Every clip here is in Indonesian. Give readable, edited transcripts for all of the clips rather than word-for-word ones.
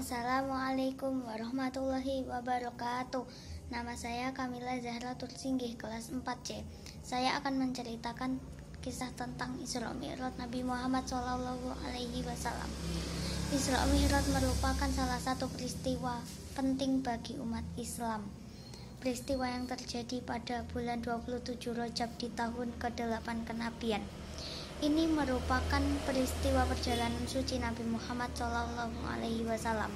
Assalamualaikum warahmatullahi wabarakatuh. Nama saya Kamila Zahratul Singgih, kelas 4C. Saya akan menceritakan kisah tentang Isra Mi'raj Nabi Muhammad SAW. Isra Mi'raj merupakan salah satu peristiwa penting bagi umat Islam. Peristiwa yang terjadi pada bulan 27 Rajab di tahun ke-8 kenabian. Ini merupakan peristiwa perjalanan suci Nabi Muhammad SAW.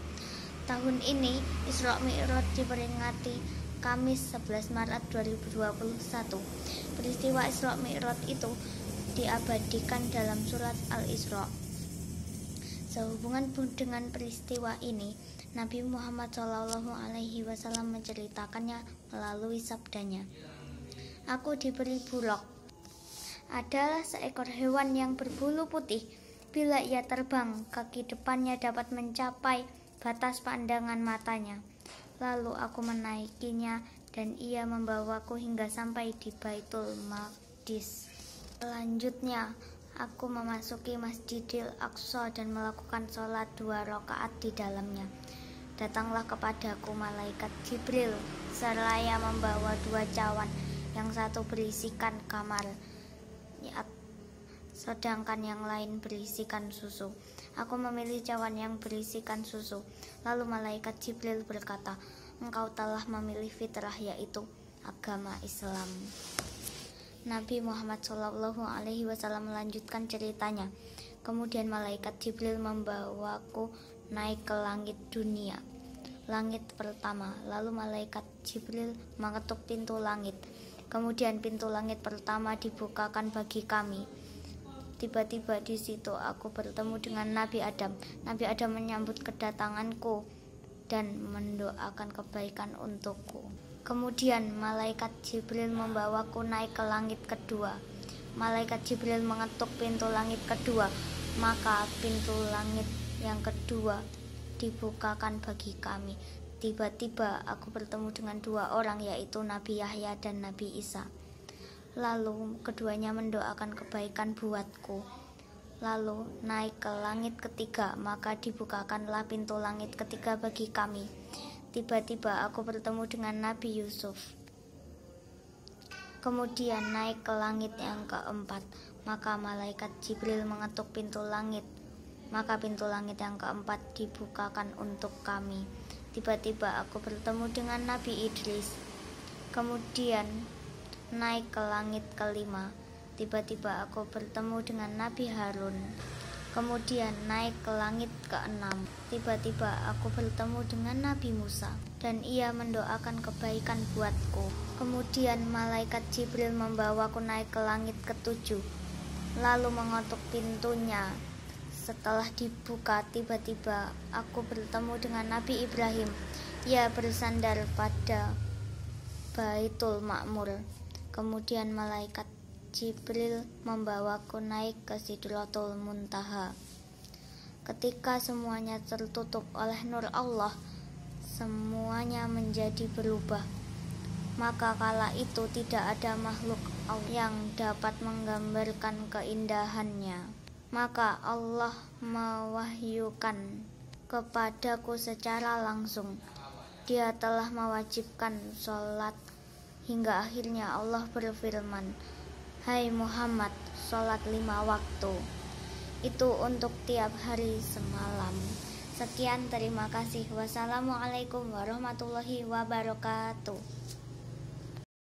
Tahun ini Isra Mi'raj diperingati Kamis 11 Maret 2021. Peristiwa Isra Mi'raj itu diabadikan dalam surat Al-Isra. Sehubungan dengan peristiwa ini, Nabi Muhammad SAW menceritakannya melalui sabdanya. Aku diberi bulak adalah seekor hewan yang berbulu putih. Bila ia terbang, kaki depannya dapat mencapai batas pandangan matanya. Lalu aku menaikinya dan ia membawaku hingga sampai di Baitul Maqdis. Selanjutnya, aku memasuki Masjidil Aqsa dan melakukan sholat 2 rakaat di dalamnya. Datanglah kepadaku malaikat Jibril seraya membawa 2 cawan, yang satu berisikan kamar, sedangkan yang lain berisikan susu. Aku memilih cawan yang berisikan susu. Lalu malaikat Jibril berkata, engkau telah memilih fitrah, yaitu agama Islam. Nabi Muhammad SAW melanjutkan ceritanya. Kemudian malaikat Jibril membawaku naik ke langit dunia, langit pertama. Lalu malaikat Jibril mengetuk pintu langit. Kemudian pintu langit pertama dibukakan bagi kami. Tiba-tiba di situ aku bertemu dengan Nabi Adam. Nabi Adam menyambut kedatanganku dan mendoakan kebaikan untukku. Kemudian malaikat Jibril membawaku naik ke langit kedua. Malaikat Jibril mengetuk pintu langit kedua, maka pintu langit yang kedua dibukakan bagi kami. Tiba-tiba aku bertemu dengan 2 orang, yaitu Nabi Yahya dan Nabi Isa. Lalu keduanya mendoakan kebaikan buatku. Lalu naik ke langit ketiga, maka dibukakanlah pintu langit ketiga bagi kami. Tiba-tiba aku bertemu dengan Nabi Yusuf. Kemudian naik ke langit yang keempat, maka malaikat Jibril mengetuk pintu langit. Maka pintu langit yang keempat dibukakan untuk kami. Tiba-tiba aku bertemu dengan Nabi Idris. Kemudian naik ke langit kelima. Tiba-tiba aku bertemu dengan Nabi Harun. Kemudian naik ke langit keenam. Tiba-tiba aku bertemu dengan Nabi Musa, dan ia mendoakan kebaikan buatku. Kemudian malaikat Jibril membawaku naik ke langit ketujuh, lalu mengetuk pintunya. Setelah dibuka, tiba-tiba aku bertemu dengan Nabi Ibrahim. Ia bersandar pada Baitul Ma'mur. Kemudian malaikat Jibril membawaku naik ke Sidratul Muntaha. Ketika semuanya tertutup oleh nur Allah, semuanya menjadi berubah. Maka kala itu tidak ada makhluk yang dapat menggambarkan keindahannya. Maka Allah mewahyukan kepadaku secara langsung. Dia telah mewajibkan sholat, hingga akhirnya Allah berfirman, hai Muhammad, sholat 5 waktu. Itu untuk tiap hari semalam. Sekian, terima kasih. Wassalamualaikum warahmatullahi wabarakatuh.